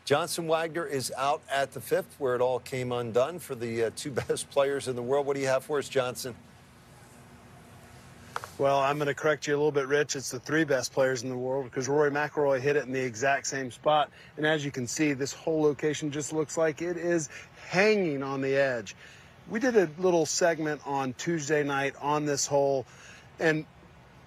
Johnson Wagner is out at the fifth, where it all came undone for the two best players in the world. What do you have for us, Johnson? Well, I'm going to correct you a little bit, Rich. It's the three best players in the world because Rory McIlroy hit it in the exact same spot. And as you can see, this whole location just looks like it is hanging on the edge. We did a little segment on Tuesday night on this hole, and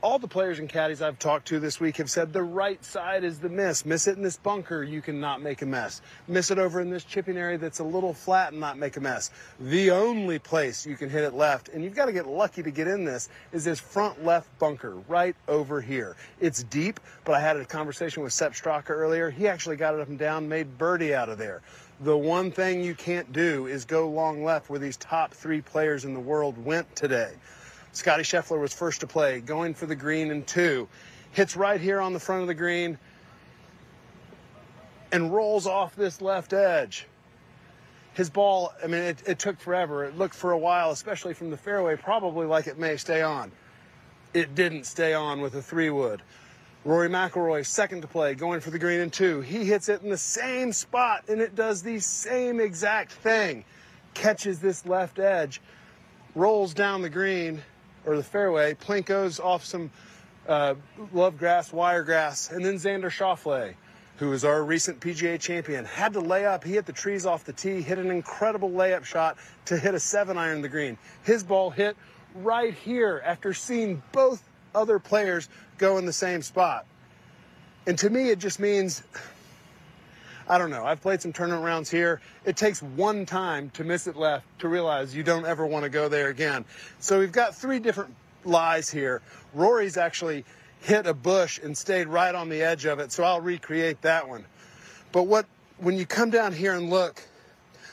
all the players and caddies I've talked to this week have said the right side is the miss. Miss it in this bunker, you cannot make a mess. Miss it over in this chipping area that's a little flat and not make a mess. The only place you can hit it left, and you've got to get lucky to get in this, is this front left bunker right over here. It's deep, but I had a conversation with Sepp Straka earlier. He actually got it up and down, made birdie out of there. The one thing you can't do is go long left where these top three players in the world went today. Scottie Scheffler was first to play, going for the green in two. Hits right here on the front of the green and rolls off this left edge. His ball, I mean, it took forever. It looked for a while, especially from the fairway, probably like it may stay on. It didn't stay on with a 3-wood. Rory McIlroy, second to play, going for the green in two. He hits it in the same spot, and it does the same exact thing. Catches this left edge, rolls down the green, or the fairway, plinkos off some love grass, wire grass, and then Xander Schauffele, who is our recent PGA champion, had to lay up. He hit the trees off the tee, hit an incredible layup shot to hit a 7-iron the green. His ball hit right here after seeing both other players go in the same spot. And to me, it just means, I don't know, I've played some tournament rounds here. It takes one time to miss it left to realize you don't ever want to go there again. So we've got three different lies here. Rory's actually hit a bush and stayed right on the edge of it, so I'll recreate that one. But when you come down here and look,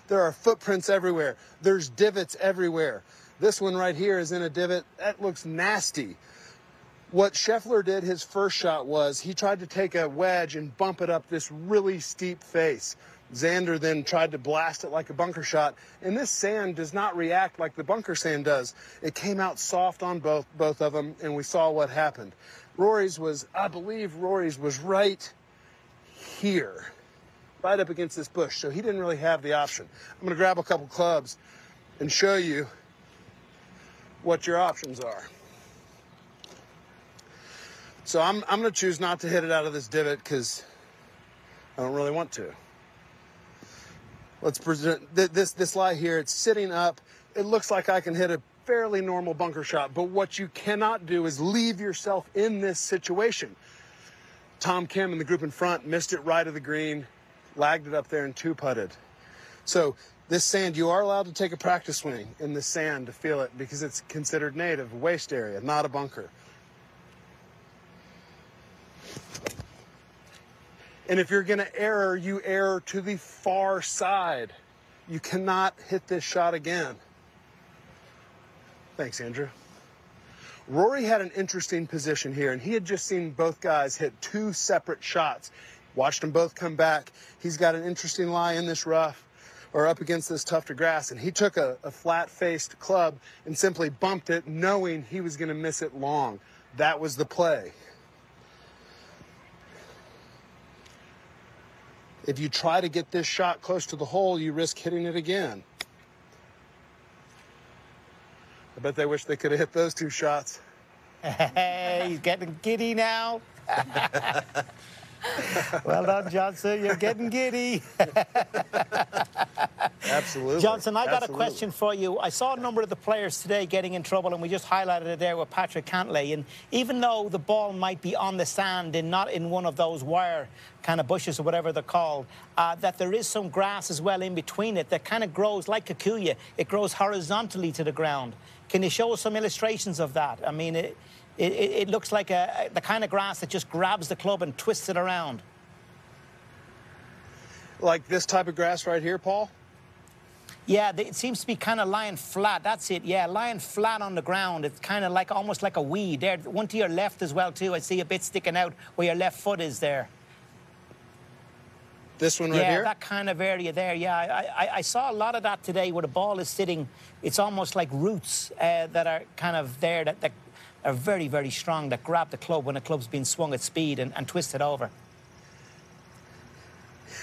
there are footprints everywhere. There's divots everywhere. This one right here is in a divot. That looks nasty. What Scheffler did his first shot was he tried to take a wedge and bump it up this really steep face. Xander then tried to blast it like a bunker shot, and this sand does not react like the bunker sand does. It came out soft on both of them, and we saw what happened. Rory's was, I believe Rory's was right here, right up against this bush, so he didn't really have the option. I'm going to grab a couple clubs and show you what your options are. So I'm going to choose not to hit it out of this divot because I don't really want to. Let's present this lie here. It's sitting up. It looks like I can hit a fairly normal bunker shot, but what you cannot do is leave yourself in this situation. Tom Kim in the group in front missed it right of the green, lagged it up there and two-putted. So this sand, you are allowed to take a practice swing in the sand to feel it because it's considered native, waste area, not a bunker. And if you're going to err, you err to the far side. You cannot hit this shot again. Thanks, Andrew. Rory had an interesting position here, and he had just seen both guys hit two separate shots. Watched them both come back. He's got an interesting lie in this rough, or up against this tuft of grass, and he took a flat-faced club and simply bumped it, knowing he was going to miss it long. That was the play. If you try to get this shot close to the hole, you risk hitting it again. I bet they wish they could have hit those two shots. Hey, he's getting giddy now. Well done, Johnson. You're getting giddy. Absolutely. Johnson, I got Absolutely. a question for you. I saw a number of the players today getting in trouble, and we just highlighted it there with Patrick Cantlay. And even though the ball might be on the sand and not in one of those wire kind of bushes or whatever they're called, that there is some grass as well in between it that kind of grows like kikuya. It grows horizontally to the ground. Can you show us some illustrations of that? I mean, it looks like the kind of grass that just grabs the club and twists it around. Like this type of grass right here, Paul? Yeah, it seems to be kind of lying flat. That's it, yeah, lying flat on the ground. It's kind of like almost like a weed. There, one to your left as well, too. I see a bit sticking out where your left foot is there. This one right here? Yeah, that kind of area there, yeah. I saw a lot of that today where the ball is sitting. It's almost like roots that are kind of there that are very, very strong, that grab the club when the club's being swung at speed and twist it over.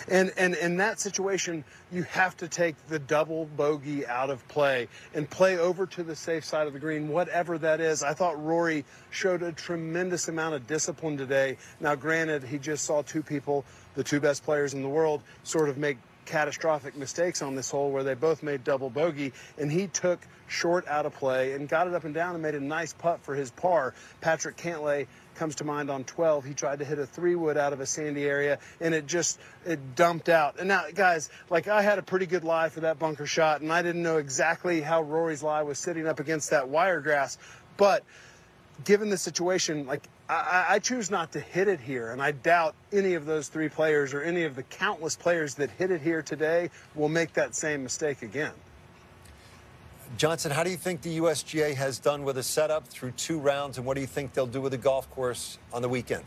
And in that situation, you have to take the double bogey out of play and play over to the safe side of the green, whatever that is. I thought Rory showed a tremendous amount of discipline today. Now, granted, he just saw two people, the two best players in the world, sort of make catastrophic mistakes on this hole where they both made double bogey, and he took short out of play and got it up and down and made a nice putt for his par. Patrick Cantlay comes to mind on 12. He tried to hit a 3-wood out of a sandy area, and it dumped out. And now, guys, like, I had a pretty good lie for that bunker shot, and I didn't know exactly how Rory's lie was sitting up against that wiregrass, but given the situation, like, I choose not to hit it here, and I doubt any of those three players or any of the countless players that hit it here today will make that same mistake again. Johnson, how do you think the USGA has done with a setup through 2 rounds, and what do you think they'll do with the golf course on the weekend?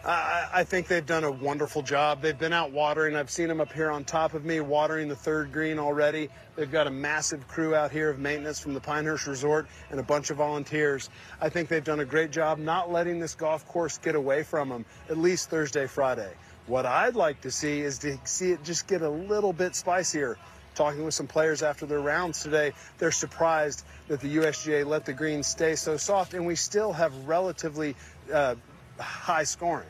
I think they've done a wonderful job. They've been out watering. I've seen them up here on top of me watering the 3rd green already. They've got a massive crew out here of maintenance from the Pinehurst Resort and a bunch of volunteers. I think they've done a great job not letting this golf course get away from them, at least Thursday, Friday. What I'd like to see is to see it just get a little bit spicier. Talking with some players after their rounds today, they're surprised that the USGA let the greens stay so soft, and we still have relatively high scoring.